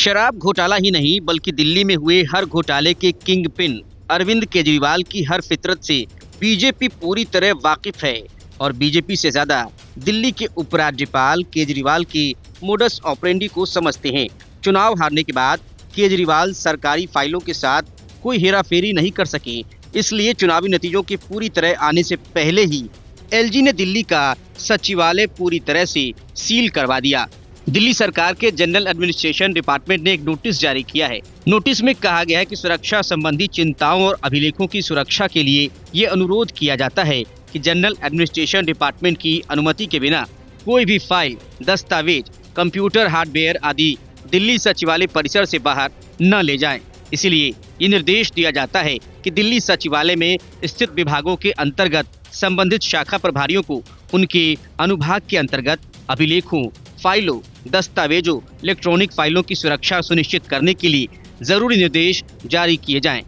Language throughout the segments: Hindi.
शराब घोटाला ही नहीं बल्कि दिल्ली में हुए हर घोटाले के किंग पिन अरविंद केजरीवाल की हर फितरत से बीजेपी पूरी तरह वाकिफ है और बीजेपी से ज्यादा दिल्ली के उपराज्यपाल केजरीवाल के मोडस ऑपरेंडी को समझते हैं। चुनाव हारने के बाद केजरीवाल सरकारी फाइलों के साथ कोई हेराफेरी नहीं कर सके, इसलिए चुनावी नतीजों के पूरी तरह आने से पहले ही एलजी ने दिल्ली का सचिवालय पूरी तरह से सील करवा दिया। दिल्ली सरकार के जनरल एडमिनिस्ट्रेशन डिपार्टमेंट ने एक नोटिस जारी किया है। नोटिस में कहा गया है कि सुरक्षा संबंधी चिंताओं और अभिलेखों की सुरक्षा के लिए ये अनुरोध किया जाता है कि जनरल एडमिनिस्ट्रेशन डिपार्टमेंट की अनुमति के बिना कोई भी फाइल, दस्तावेज, कंप्यूटर हार्डवेयर आदि दिल्ली सचिवालय परिसर से बाहर न ले जाएं। इसीलिए ये निर्देश दिया जाता है कि दिल्ली सचिवालय में स्थित विभागों के अंतर्गत संबंधित शाखा प्रभारियों को उनके अनुभाग के अंतर्गत अभिलेखों, फाइलों, दस्तावेजों, इलेक्ट्रॉनिक फाइलों की सुरक्षा सुनिश्चित करने के लिए जरूरी निर्देश जारी किए जाएं।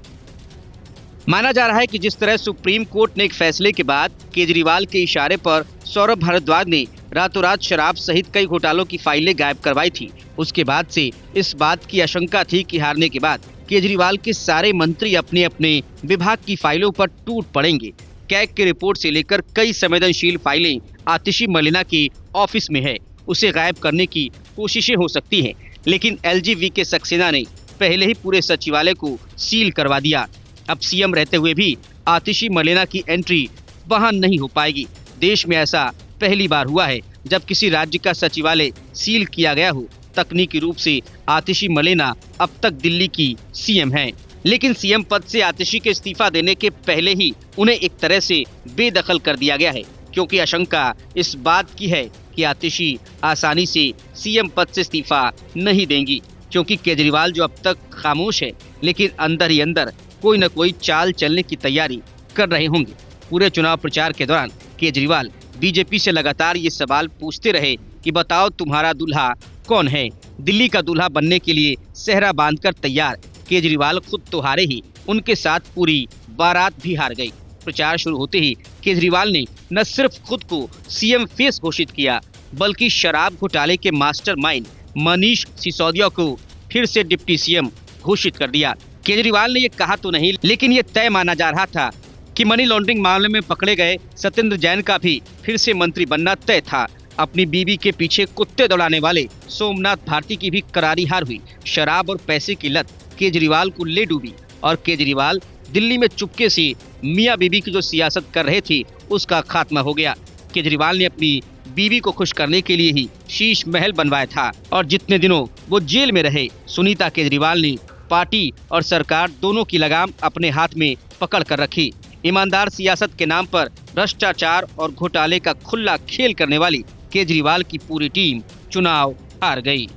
माना जा रहा है कि जिस तरह सुप्रीम कोर्ट ने एक फैसले के बाद केजरीवाल के इशारे पर सौरभ भारद्वाज ने रातों रात शराब सहित कई घोटालों की फाइलें गायब करवाई थी, उसके बाद से इस बात की आशंका थी कि हारने के बाद केजरीवाल के सारे मंत्री अपने अपने विभाग की फाइलों पर टूट पड़ेंगे। कैग की रिपोर्ट से लेकर कई संवेदनशील फाइलें आतिशी मलिना के ऑफिस में है, उसे गायब करने की कोशिशें हो सकती हैं, लेकिन एलजी वीके सक्सेना ने पहले ही पूरे सचिवालय को सील करवा दिया। अब सीएम रहते हुए भी आतिशी मलिना की एंट्री वहां नहीं हो पाएगी। देश में ऐसा पहली बार हुआ है जब किसी राज्य का सचिवालय सील किया गया हो। तकनीकी रूप से आतिशी मलिना अब तक दिल्ली की सीएम हैं, लेकिन सीएम पद से आतिशी के इस्तीफा देने के पहले ही उन्हें एक तरह से बेदखल कर दिया गया है, क्योंकि आशंका इस बात की है कि आतिशी आसानी से सीएम पद से इस्तीफा नहीं देंगी, क्योंकि केजरीवाल जो अब तक खामोश है लेकिन अंदर ही अंदर कोई न कोई चाल चलने की तैयारी कर रहे होंगे। पूरे चुनाव प्रचार के दौरान केजरीवाल बीजेपी से लगातार ये सवाल पूछते रहे कि बताओ तुम्हारा दूल्हा कौन है। दिल्ली का दूल्हा बनने के लिए सेहरा बांधकर तैयार केजरीवाल खुद तो हारे ही, उनके साथ पूरी बारात भी हार गई। प्रचार शुरू होते ही केजरीवाल ने न सिर्फ खुद को सीएम फेस घोषित किया, बल्कि शराब घोटाले के मास्टरमाइंड मनीष सिसोदिया को फिर से डिप्टी सीएम घोषित कर दिया। केजरीवाल ने ये कहा तो नहीं, लेकिन ये तय माना जा रहा था कि मनी लॉन्ड्रिंग मामले में पकड़े गए सत्येंद्र जैन का भी फिर से मंत्री बनना तय था। अपनी बीवी के पीछे कुत्ते दौड़ाने वाले सोमनाथ भारती की भी करारी हार हुई। शराब और पैसे की लत केजरीवाल को ले डूबी और केजरीवाल दिल्ली में चुपके से मियां बीबी की जो सियासत कर रहे थे उसका खात्मा हो गया। केजरीवाल ने अपनी बीवी को खुश करने के लिए ही शीश महल बनवाया था और जितने दिनों वो जेल में रहे, सुनीता केजरीवाल ने पार्टी और सरकार दोनों की लगाम अपने हाथ में पकड़ कर रखी। ईमानदार सियासत के नाम पर भ्रष्टाचार और घोटाले का खुला खेल करने वाली केजरीवाल की पूरी टीम चुनाव हार गई।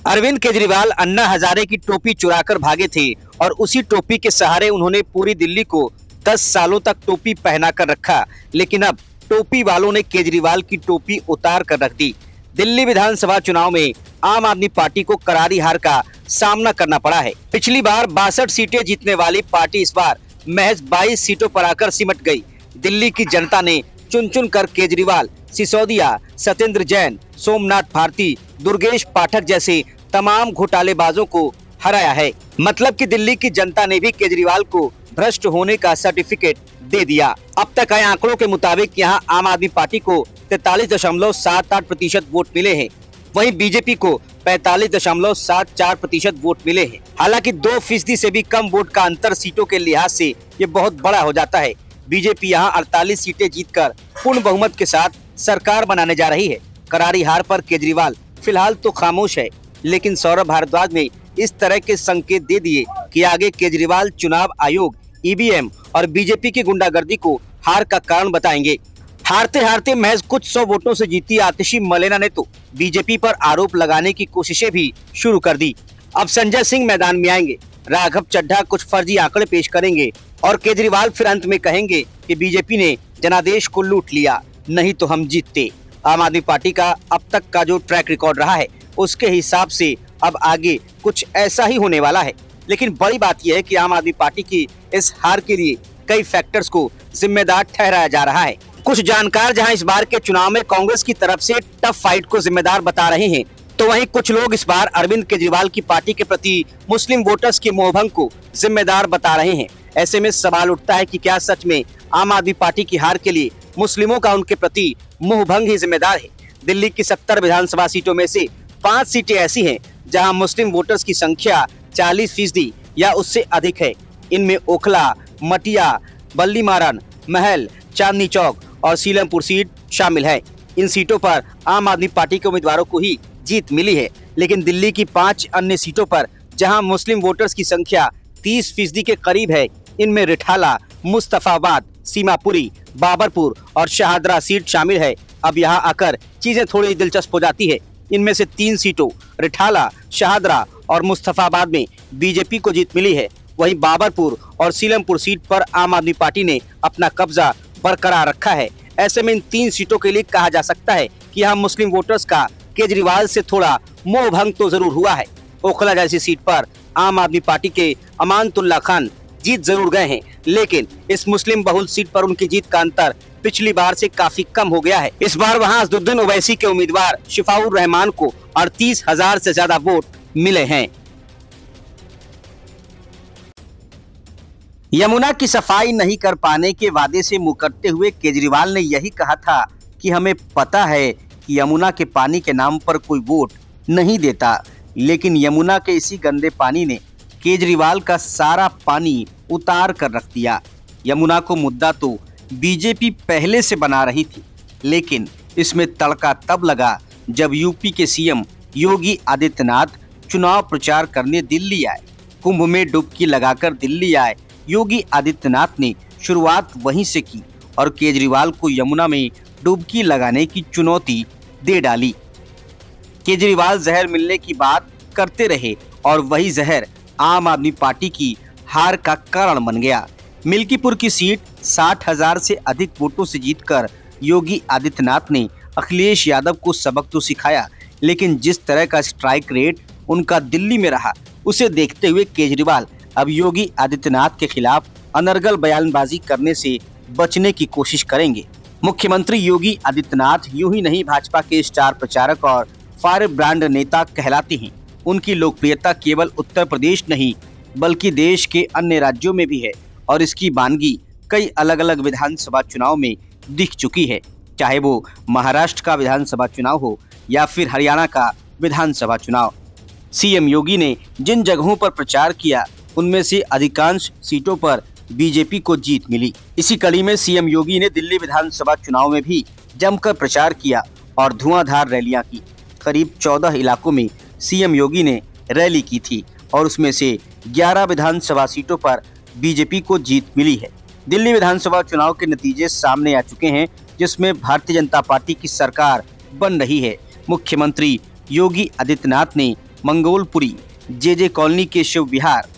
अरविंद केजरीवाल अन्ना हजारे की टोपी चुराकर भागे थे और उसी टोपी के सहारे उन्होंने पूरी दिल्ली को 10 सालों तक टोपी पहना कर रखा, लेकिन अब टोपी वालों ने केजरीवाल की टोपी उतार कर रख दी। दिल्ली विधानसभा चुनाव में आम आदमी पार्टी को करारी हार का सामना करना पड़ा है। पिछली बार 62 सीटें जीतने वाली पार्टी इस बार महज 22 सीटों पर आकर सिमट गई। दिल्ली की जनता ने चुन चुन कर केजरीवाल, सिसोदिया, सत्येंद्र जैन, सोमनाथ भारती, दुर्गेश पाठक जैसे तमाम घोटालेबाजों को हराया है। मतलब कि दिल्ली की जनता ने भी केजरीवाल को भ्रष्ट होने का सर्टिफिकेट दे दिया। अब तक आए आंकड़ों के मुताबिक यहां आम आदमी पार्टी को 43.78% वोट मिले हैं, वहीं बीजेपी को 45.74% वोट मिले हैं। हालांकि 2% से भी कम वोट का अंतर सीटों के लिहाज से ये बहुत बड़ा हो जाता है। बीजेपी यहां 48 सीटें जीतकर पूर्ण बहुमत के साथ सरकार बनाने जा रही है। करारी हार पर केजरीवाल फिलहाल तो खामोश है, लेकिन सौरभ भारद्वाज ने इस तरह के संकेत दे दिए कि आगे केजरीवाल चुनाव आयोग, ईवीएम और बीजेपी की गुंडागर्दी को हार का कारण बताएंगे। हारते हारते महज कुछ 100 वोटों से जीती आतिशी मलिना ने तो बीजेपी पर आरोप लगाने की कोशिशें भी शुरू कर दी। अब संजय सिंह मैदान में आएंगे, राघव चड्ढा कुछ फर्जी आंकड़े पेश करेंगे और केजरीवाल फिर अंत में कहेंगे कि बीजेपी ने जनादेश को लूट लिया, नहीं तो हम जीतते। आम आदमी पार्टी का अब तक का जो ट्रैक रिकॉर्ड रहा है उसके हिसाब से अब आगे कुछ ऐसा ही होने वाला है। लेकिन बड़ी बात यह है कि आम आदमी पार्टी की इस हार के लिए कई फैक्टर्स को जिम्मेदार ठहराया जा रहा है। कुछ जानकार जहां इस बार के चुनाव में कांग्रेस की तरफ से टफ फाइट को जिम्मेदार बता रहे हैं, तो वहीं कुछ लोग इस बार अरविंद केजरीवाल की पार्टी के प्रति मुस्लिम वोटर्स के मोहभंग को जिम्मेदार बता रहे हैं। ऐसे में सवाल उठता है कि क्या सच में आम आदमी पार्टी की हार के लिए मुस्लिमों का उनके प्रति मोहभंग ही जिम्मेदार है। दिल्ली की 70 विधानसभा सीटों में से 5 सीटें ऐसी हैं जहां मुस्लिम वोटर्स की संख्या 40% या उससे अधिक है। इनमें ओखला, मटिया, बल्लीमारन, महल, चांदनी चौक और सीलमपुर सीट शामिल है। इन सीटों पर आम आदमी पार्टी के उम्मीदवारों को ही जीत मिली है, लेकिन दिल्ली की 5 अन्य सीटों पर जहां मुस्लिम वोटर्स की संख्या 30% के करीब है, इनमें रिठाला, मुस्तफाबाद, सीमापुरी, बाबरपुर और शाहदरा सीट शामिल है। अब यहां आकर चीजें थोड़ी दिलचस्प हो जाती है। इनमें से 3 सीटों रिठाला, शाहदरा और मुस्तफाबाद में बीजेपी को जीत मिली है। वहीं बाबरपुर और सीलमपुर सीट पर आम आदमी पार्टी ने अपना कब्जा बरकरार रखा है। ऐसे में इन 3 सीटों के लिए कहा जा सकता है कि यहाँ मुस्लिम वोटर्स का केजरीवाल से थोड़ा मोहभंग तो जरूर हुआ है। ओखला जैसी सीट पर आम आदमी पार्टी के अमानतुल्ला खान जीत जरूर गए हैं, लेकिन इस मुस्लिम बहुल सीट पर उनकी जीत का अंतर पिछली बार से काफी कम हो गया है। इस बार वहां असदुद्दीन ओवैसी के उम्मीदवार शिफाउर रहमान को 38,000 से ज्यादा वोट मिले हैं। यमुना की सफाई नहीं कर पाने के वादे से मुकरते हुए केजरीवाल ने यही कहा था कि हमें पता है कि यमुना के पानी के नाम पर कोई वोट नहीं देता, लेकिन यमुना के इसी गंदे पानी ने केजरीवाल का सारा पानी उतार कर रख दिया। यमुना को मुद्दा तो बीजेपी पहले से बना रही थी, लेकिन इसमें तड़का तब लगा जब यूपी के सीएम योगी आदित्यनाथ चुनाव प्रचार करने दिल्ली आए। कुंभ में डुबकी लगाकर दिल्ली आए योगी आदित्यनाथ ने शुरुआत वहीं से की और केजरीवाल को यमुना में डुबकी लगाने की चुनौती दे डाली। केजरीवाल जहर मिलने की बात करते रहे और वही जहर आम आदमी पार्टी की हार का कारण बन गया। मिल्कीपुर की सीट 60,000 से अधिक वोटों से जीतकर योगी आदित्यनाथ ने अखिलेश यादव को सबक तो सिखाया, लेकिन जिस तरह का स्ट्राइक रेट उनका दिल्ली में रहा, उसे देखते हुए केजरीवाल अब योगी आदित्यनाथ के खिलाफ अनर्गल बयानबाजी करने से बचने की कोशिश करेंगे। मुख्यमंत्री योगी आदित्यनाथ यूं ही नहीं भाजपा के स्टार प्रचारक और फायर ब्रांड नेता कहलाते हैं। उनकी लोकप्रियता केवल उत्तर प्रदेश नहीं बल्कि देश के अन्य राज्यों में भी है और इसकी बानगी कई अलग अलग विधानसभा चुनाव में दिख चुकी है, चाहे वो महाराष्ट्र का विधानसभा चुनाव हो या फिर हरियाणा का विधानसभा चुनाव। सीएम योगी ने जिन जगहों पर प्रचार किया उनमें से अधिकांश सीटों पर बीजेपी को जीत मिली। इसी कड़ी में सीएम योगी ने दिल्ली विधानसभा चुनाव में भी जमकर प्रचार किया और धुआंधार रैलियां की। करीब 14 इलाकों में सीएम योगी ने रैली की थी और उसमें से 11 विधानसभा सीटों पर बीजेपी को जीत मिली है। दिल्ली विधानसभा चुनाव के नतीजे सामने आ चुके हैं, जिसमें भारतीय जनता पार्टी की सरकार बन रही है। मुख्यमंत्री योगी आदित्यनाथ ने मंगोलपुरी, जेजे कॉलोनी के शिव विहार,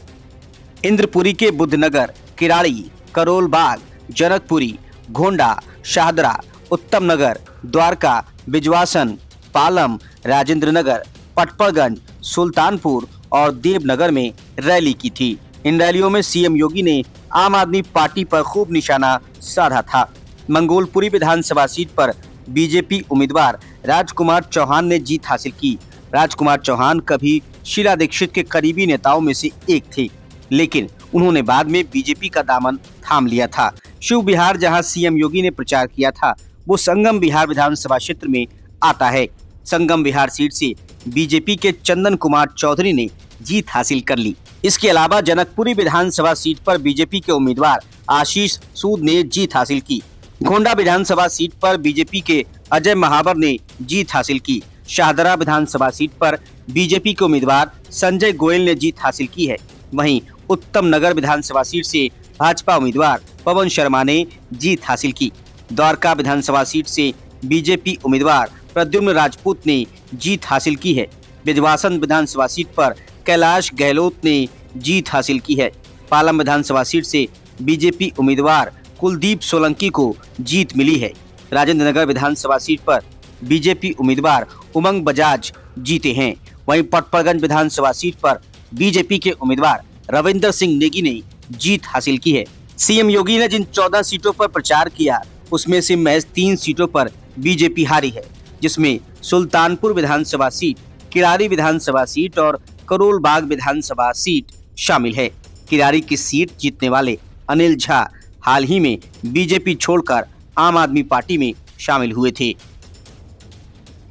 इंद्रपुरी के बुद्धनगर, किराड़ी, करोल बाग, जनकपुरी, घोंडा, शाहदरा, उत्तम नगर, द्वारका, बिजवासन, पालम, राजेंद्र नगर, पटपड़गंज, सुल्तानपुर और देवनगर में रैली की थी। इन रैलियों में सीएम योगी ने आम आदमी पार्टी पर खूब निशाना साधा था। मंगोलपुरी विधानसभा सीट पर बीजेपी उम्मीदवार राजकुमार चौहान ने जीत हासिल की। राजकुमार चौहान कभी शीला दीक्षित के करीबी नेताओं में से एक थे, लेकिन उन्होंने बाद में बीजेपी का दामन थाम लिया था। शिव विहार, जहां सीएम योगी ने प्रचार किया था, वो संगम विहार विधानसभा क्षेत्र में आता है। संगम विहार सीट से बीजेपी के चंदन कुमार चौधरी ने जीत हासिल कर ली। इसके अलावा जनकपुरी विधानसभा सीट पर बीजेपी के उम्मीदवार आशीष सूद ने जीत हासिल की। गोंडा विधानसभा सीट पर बीजेपी के अजय महावर ने जीत हासिल की। शाहदरा विधानसभा सीट पर बीजेपी के उम्मीदवार संजय गोयल ने जीत हासिल की है। वहीं उत्तम नगर विधानसभा सीट से भाजपा उम्मीदवार पवन शर्मा ने जीत हासिल की। द्वारका विधानसभा सीट से बीजेपी उम्मीदवार प्रद्युम्न राजपूत ने जीत हासिल की है। बिजवासन विधानसभा सीट पर कैलाश गहलोत ने जीत हासिल की है। पालम विधानसभा सीट से बीजेपी उम्मीदवार कुलदीप सोलंकी को जीत मिली है। राजेंद्र नगर विधानसभा सीट पर बीजेपी उम्मीदवार उमंग बजाज जीते हैं। वहीं पटपड़गंज विधानसभा सीट पर बीजेपी के उम्मीदवार रविंदर सिंह नेगी ने जीत हासिल की है। सीएम योगी ने जिन 14 सीटों पर प्रचार किया उसमें से महज 3 सीटों पर बीजेपी हारी है, जिसमें सुल्तानपुर विधानसभा सीट, किरारी विधानसभा सीट और करोल बाग विधानसभा सीट शामिल है। किरारी की सीट जीतने वाले अनिल झा हाल ही में बीजेपी छोड़कर आम आदमी पार्टी में शामिल हुए थे।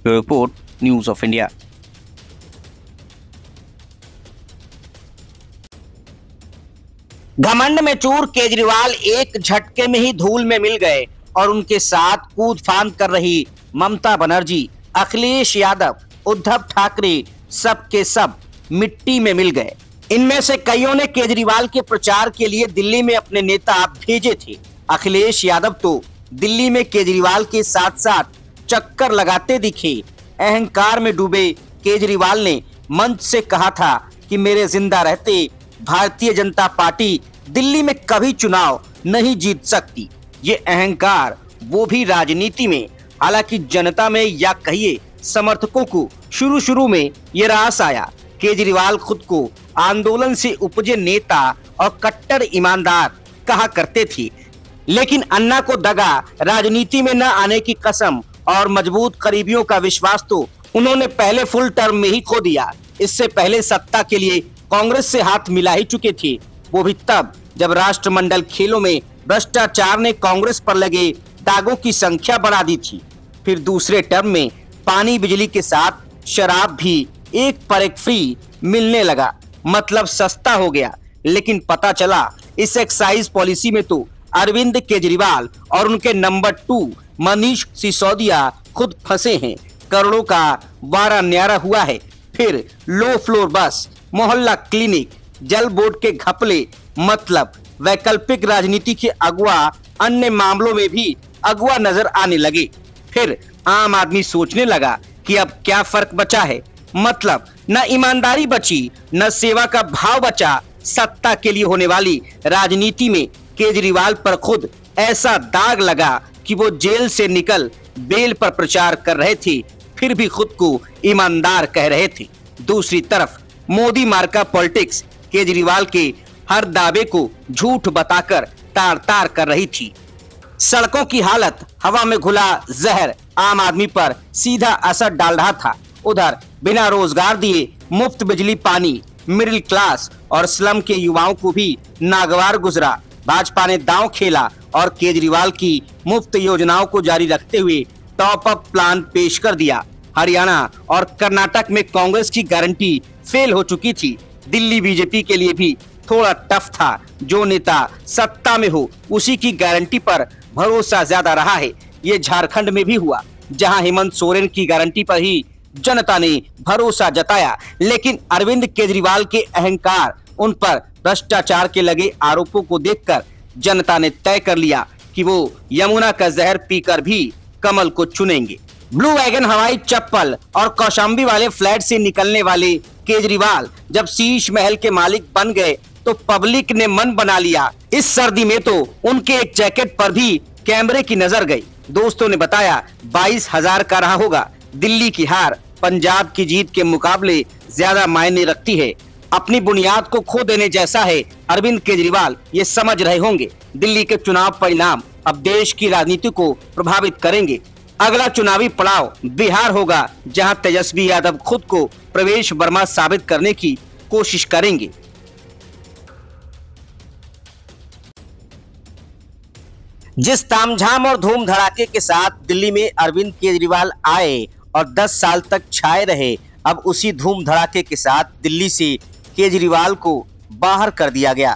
Report news of India. घमंड में चूर केजरीवाल एक झटके में ही धूल में मिल गए और उनके साथ कूद फांद कर रही ममता बनर्जी, अखिलेश यादव, उद्धव ठाकरे सब के सब मिट्टी में मिल गए। इनमें से कईयों ने केजरीवाल के प्रचार के लिए दिल्ली में अपने नेता भेजे थे। अखिलेश यादव तो दिल्ली में केजरीवाल के साथ साथ चक्कर लगाते दिखे। अहंकार में डूबे केजरीवाल ने मंच से कहा था कि मेरे जिंदा रहते भारतीय जनता पार्टी दिल्ली में कभी चुनाव नहीं जीत सकती। ये अहंकार वो भी राजनीति में। हालांकि जनता में या कहिए समर्थकों को शुरू में ये रास आया। केजरीवाल खुद को आंदोलन से उपजे नेता और कट्टर ईमानदार कहा करते थे, लेकिन अन्ना को दगा, राजनीति में न आने की कसम और मजबूत करीबियों का विश्वास तो उन्होंने पहले फुल टर्म में ही खो दिया। इससे पहले सत्ता के लिए कांग्रेस से हाथ मिला ही चुके थे, वो भी तब जब राष्ट्रमंडल खेलों में भ्रष्टाचार ने कांग्रेस पर लगे दागों की संख्या बढ़ा दी थी। फिर दूसरे टर्म में पानी बिजली के साथ शराब भी एक पर एक फ्री मिलने लगा, मतलब सस्ता हो गया। लेकिन पता चला इस एक्साइज पॉलिसी में तो अरविंद केजरीवाल और उनके नंबर 2 मनीष सिसोदिया खुद फंसे हैं। करोड़ों का वारा न्यारा हुआ है। फिर लो फ्लोर बस, मोहल्ला क्लिनिक, जल बोर्ड के घपले, मतलब वैकल्पिक राजनीति के अगुआ अन्य मामलों में भी अगुआ नजर आने लगे। फिर आम आदमी सोचने लगा कि अब क्या फर्क बचा है, मतलब न ईमानदारी बची न सेवा का भाव बचा। सत्ता के लिए होने वाली राजनीति में केजरीवाल पर खुद ऐसा दाग लगा कि वो जेल से निकल बेल पर प्रचार कर रहे थे, फिर भी खुद को ईमानदार कह रहे थे। दूसरी तरफ मोदी मार्का पॉलिटिक्स केजरीवाल के हर दावे को झूठ बताकर तार तार कर रही थी। सड़कों की हालत, हवा में घुला जहर आम आदमी पर सीधा असर डाल रहा था। उधर बिना रोजगार दिए मुफ्त बिजली पानी मिडिल क्लास और स्लम के युवाओं को भी नागवार गुजरा। भाजपा ने दांव खेला और केजरीवाल की मुफ्त योजनाओं को जारी रखते हुए टॉप अप प्लान पेश कर दिया। हरियाणा और कर्नाटक में कांग्रेस की गारंटी फेल हो चुकी थी। दिल्ली बीजेपी के लिए भी थोड़ा टफ था। जो नेता सत्ता में हो उसी की गारंटी पर भरोसा ज्यादा रहा है। ये झारखंड में भी हुआ, जहां हेमंत सोरेन की गारंटी पर ही जनता ने भरोसा जताया। लेकिन अरविंद केजरीवाल के अहंकार, उन पर भ्रष्टाचार के लगे आरोपों को देखकर जनता ने तय कर लिया कि वो यमुना का जहर पीकर भी कमल को चुनेंगे। ब्लू वैगन, हवाई चप्पल और कौशाम्बी वाले फ्लैट से निकलने वाले केजरीवाल जब शीश महल के मालिक बन गए तो पब्लिक ने मन बना लिया। इस सर्दी में तो उनके एक जैकेट पर भी कैमरे की नजर गई। दोस्तों ने बताया 22,000 का रहा होगा। दिल्ली की हार पंजाब की जीत के मुकाबले ज्यादा मायने रखती है। अपनी बुनियाद को खो देने जैसा है अरविंद केजरीवाल ये समझ रहे होंगे। दिल्ली के चुनाव परिणाम अब देश की राजनीति को प्रभावित करेंगे। अगला चुनावी पड़ाव बिहार होगा, जहां तेजस्वी यादव खुद को प्रवेश वर्मा साबित करने की कोशिश करेंगे। जिस तामझाम और धूम धड़ाके के साथ दिल्ली में अरविंद केजरीवाल आए और 10 साल तक छाए रहे, अब उसी धूम धड़ाके के साथ दिल्ली से केजरीवाल को बाहर कर दिया गया।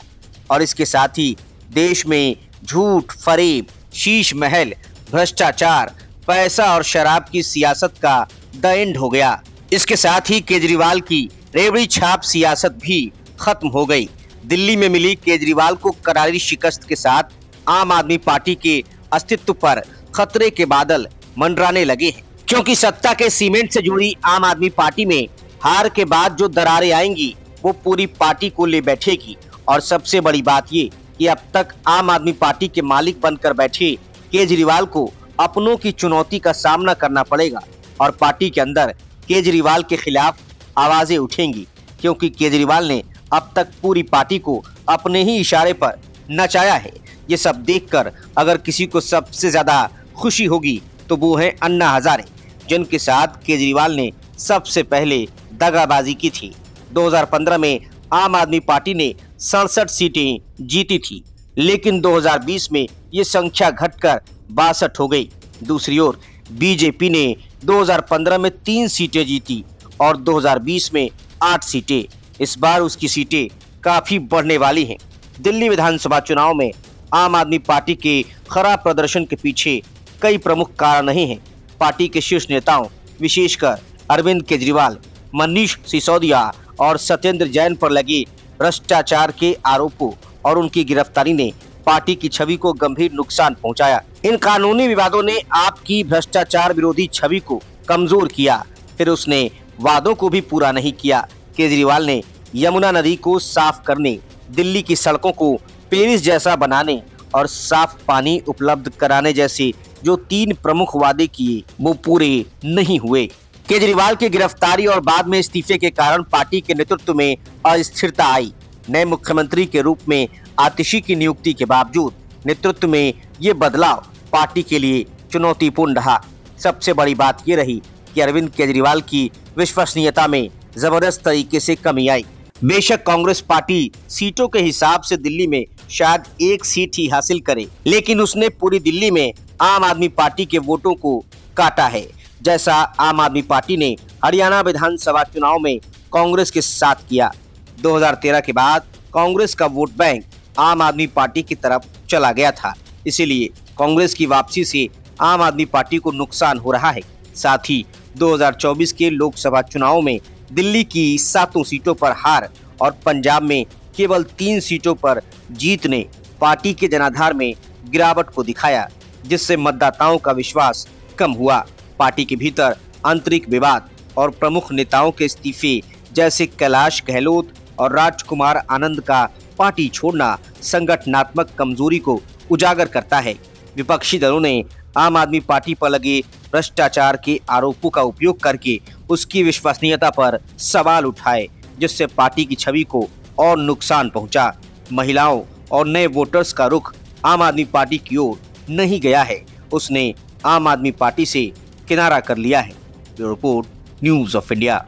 और इसके साथ ही देश में झूठ, फरेब, शीश महल, भ्रष्टाचार, पैसा और शराब की सियासत का द एंड हो गया। इसके साथ ही केजरीवाल की रेवड़ी छाप सियासत भी खत्म हो गई। दिल्ली में मिली केजरीवाल को करारी शिकस्त के साथ आम आदमी पार्टी के अस्तित्व पर खतरे के बादल मंडराने लगे हैं, क्योंकि सत्ता के सीमेंट से जुड़ी आम आदमी पार्टी में हार के बाद जो दरारें आएंगी वो पूरी पार्टी को ले बैठेगी। और सबसे बड़ी बात ये कि अब तक आम आदमी पार्टी के मालिक बनकर बैठे केजरीवाल को अपनों की चुनौती का सामना करना पड़ेगा और पार्टी के अंदर केजरीवाल के खिलाफ आवाजें उठेंगी, क्योंकि केजरीवाल ने अब तक पूरी पार्टी को अपने ही इशारे पर नचाया है। ये सब देखकर अगर किसी को सबसे ज्यादा खुशी होगी तो वो है अन्ना हजारे, जिनके साथ केजरीवाल ने सबसे पहले दगाबाजी की थी। 2015 में आम आदमी पार्टी ने 67 सीटें जीती थी, लेकिन 2020 में ये संख्या घटकर 62 हो गई। दूसरी ओर बीजेपी ने 2015 में 3 सीटें जीती और 2020 में 8 सीटें। इस बार उसकी सीटें काफी बढ़ने वाली हैं। दिल्ली विधानसभा चुनाव में आम आदमी पार्टी के खराब प्रदर्शन के पीछे कई प्रमुख कारण नहीं हैं। पार्टी के शीर्ष नेताओं, विशेषकर अरविंद केजरीवाल, मनीष सिसोदिया और सत्येंद्र जैन पर लगे भ्रष्टाचार के आरोपों और उनकी गिरफ्तारी ने पार्टी की छवि को गंभीर नुकसान पहुंचाया। इन कानूनी विवादों ने आप की भ्रष्टाचार विरोधी छवि को कमजोर किया। फिर उसने वादों को भी पूरा नहीं किया। केजरीवाल ने यमुना नदी को साफ करने, दिल्ली की सड़कों को पेरिस जैसा बनाने और साफ पानी उपलब्ध कराने जैसे जो 3 प्रमुख वादे किए वो पूरे नहीं हुए। केजरीवाल की गिरफ्तारी और बाद में इस्तीफे के कारण पार्टी के नेतृत्व में अस्थिरता आई। नए मुख्यमंत्री के रूप में आतिशी की नियुक्ति के बावजूद नेतृत्व में ये बदलाव पार्टी के लिए चुनौतीपूर्ण रहा। सबसे बड़ी बात ये रही कि अरविंद केजरीवाल की विश्वसनीयता में जबरदस्त तरीके से कमी आई। बेशक कांग्रेस पार्टी सीटों के हिसाब से दिल्ली में शायद 1 सीट ही हासिल करे, लेकिन उसने पूरी दिल्ली में आम आदमी पार्टी के वोटों को काटा है, जैसा आम आदमी पार्टी ने हरियाणा विधानसभा चुनाव में कांग्रेस के साथ किया। 2013 के बाद कांग्रेस का वोट बैंक आम आदमी पार्टी की तरफ चला गया था, इसीलिए कांग्रेस की वापसी से आम आदमी पार्टी को नुकसान हो रहा है। साथ ही 2024 के लोकसभा चुनाव में दिल्ली की 7 सीटों पर हार और पंजाब में केवल 3 सीटों पर जीत ने पार्टी के जनाधार में गिरावट को दिखाया, जिससे मतदाताओं का विश्वास कम हुआ। पार्टी के भीतर आंतरिक विवाद और प्रमुख नेताओं के इस्तीफे जैसे कैलाश गहलोत और राजकुमार आनंद का पार्टी छोड़ना संगठनात्मक कमजोरी को उजागर करता है। विपक्षी दलों ने आम आदमी पार्टी पर लगे भ्रष्टाचार के आरोपों का उपयोग करके उसकी विश्वसनीयता पर सवाल उठाए, जिससे पार्टी की छवि को और नुकसान पहुंचा। महिलाओं और नए वोटर्स का रुख आम आदमी पार्टी की ओर नहीं गया है, उसने आम आदमी पार्टी से किनारा कर लिया है। Bureau report, news of India.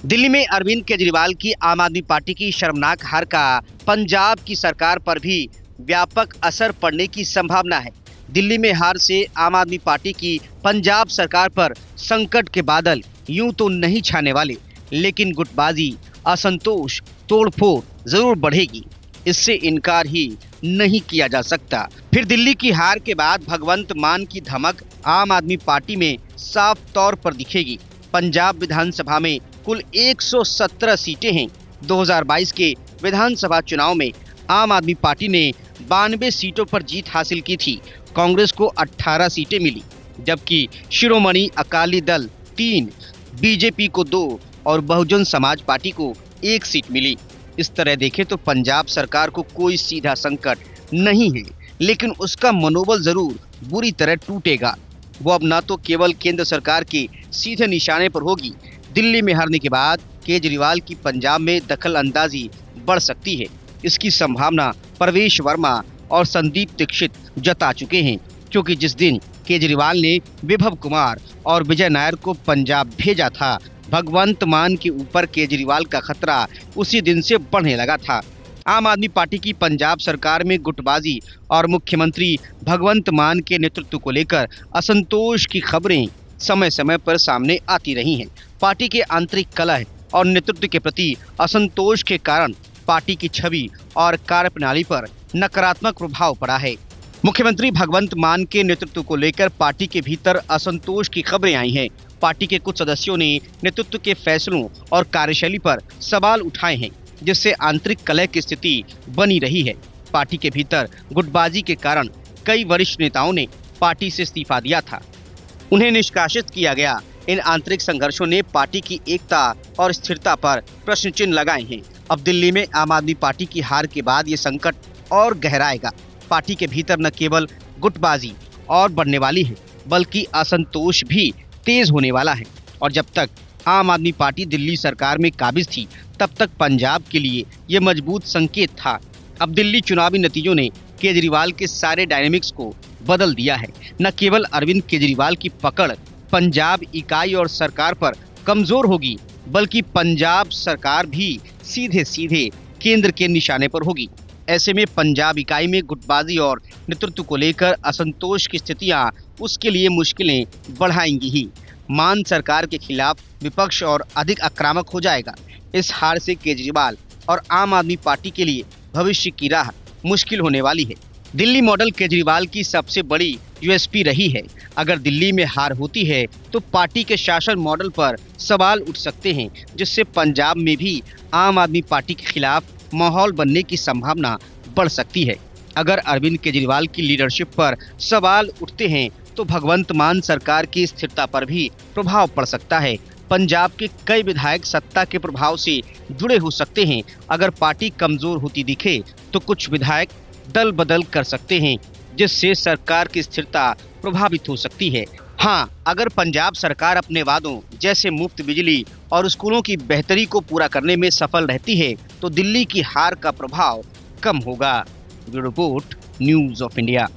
Delhi में अरविंद केजरीवाल की आम आदमी पार्टी की शर्मनाक हार का पंजाब की सरकार पर भी व्यापक असर पड़ने की संभावना है। दिल्ली में हार से आम आदमी पार्टी की पंजाब सरकार पर संकट के बादल यूं तो नहीं छाने वाले, लेकिन गुटबाजी, असंतोष, तोड़फोड़ जरूर बढ़ेगी, इससे इनकार ही नहीं किया जा सकता। फिर दिल्ली की हार के बाद भगवंत मान की धमक आम आदमी पार्टी में साफ तौर पर दिखेगी। पंजाब विधानसभा में कुल 117 सीटें हैं। 2022 के विधानसभा चुनाव में आम आदमी पार्टी ने 92 सीटों पर जीत हासिल की थी। कांग्रेस को 18 सीटें मिली, जबकि शिरोमणि अकाली दल 3, बीजेपी को 2 और बहुजन समाज पार्टी को 1 सीट मिली। इस तरह देखें तो पंजाब सरकार को कोई सीधा संकट नहीं है, लेकिन उसका मनोबल जरूर बुरी तरह टूटेगा। वो अब न तो केवल केंद्र सरकार के सीधे निशाने पर होगी, दिल्ली में हारने के बाद केजरीवाल की पंजाब में दखल अंदाजी बढ़ सकती है। इसकी संभावना प्रवेश वर्मा और संदीप दीक्षित जता चुके हैं, क्योंकि जिस दिन केजरीवाल ने विभव कुमार और विजय नायर को पंजाब भेजा था, भगवंत मान के ऊपर केजरीवाल का खतरा उसी दिन से बढ़ने लगा था। आम आदमी पार्टी की पंजाब सरकार में गुटबाजी और मुख्यमंत्री भगवंत मान के नेतृत्व को लेकर असंतोष की खबरें समय समय पर सामने आती रही हैं। पार्टी के आंतरिक कलह और नेतृत्व के प्रति असंतोष के कारण पार्टी की छवि और कार्यप्रणाली पर नकारात्मक प्रभाव पड़ा है। मुख्यमंत्री भगवंत मान के नेतृत्व को लेकर पार्टी के भीतर असंतोष की खबरें आई हैं। पार्टी के कुछ सदस्यों ने नेतृत्व के फैसलों और कार्यशैली पर सवाल उठाए हैं, जिससे आंतरिक कलह की स्थिति बनी रही है। पार्टी के भीतर गुटबाजी के कारण कई वरिष्ठ नेताओं ने पार्टी से इस्तीफा दिया था, उन्हें निष्कासित किया गया। इन आंतरिक संघर्षों ने पार्टी की एकता और स्थिरता पर प्रश्न चिन्ह लगाए हैं। अब दिल्ली में आम आदमी पार्टी की हार के बाद ये संकट और गहराएगा। पार्टी के भीतर न केवल गुटबाजी और बढ़ने वाली है, बल्कि असंतोष भी तेज होने वाला है। और जब तक आम आदमी पार्टी दिल्ली सरकार में काबिज थी, तब तक पंजाब के लिए ये मजबूत संकेत था अब दिल्ली चुनावी नतीजों ने केजरीवाल के सारे डायनेमिक्स को बदल दिया है। न केवल अरविंद केजरीवाल की पकड़ पंजाब इकाई और सरकार पर कमजोर होगी, बल्कि पंजाब सरकार भी सीधे सीधे केंद्र के निशाने पर होगी। ऐसे में पंजाब इकाई में गुटबाजी और नेतृत्व को लेकर असंतोष की स्थितियां उसके लिए मुश्किलें बढ़ाएंगी ही। मान सरकार के खिलाफ विपक्ष और अधिक आक्रामक हो जाएगा। इस हार से केजरीवाल और आम आदमी पार्टी के लिए भविष्य की राह मुश्किल होने वाली है। दिल्ली मॉडल केजरीवाल की सबसे बड़ी यूएसपी रही है। अगर दिल्ली में हार होती है तो पार्टी के शासन मॉडल पर सवाल उठ सकते हैं, जिससे पंजाब में भी आम आदमी पार्टी के खिलाफ माहौल बनने की संभावना बढ़ सकती है। अगर अरविंद केजरीवाल की लीडरशिप पर सवाल उठते हैं तो भगवंत मान सरकार की स्थिरता पर भी प्रभाव पड़ सकता है। पंजाब के कई विधायक सत्ता के प्रभाव से जुड़े हो सकते हैं। अगर पार्टी कमजोर होती दिखे तो कुछ विधायक दल बदल कर सकते हैं, जिससे सरकार की स्थिरता प्रभावित हो सकती है। हाँ, अगर पंजाब सरकार अपने वादों जैसे मुफ्त बिजली और स्कूलों की बेहतरी को पूरा करने में सफल रहती है तो दिल्ली की हार का प्रभाव कम होगा। Bureau report, news of India.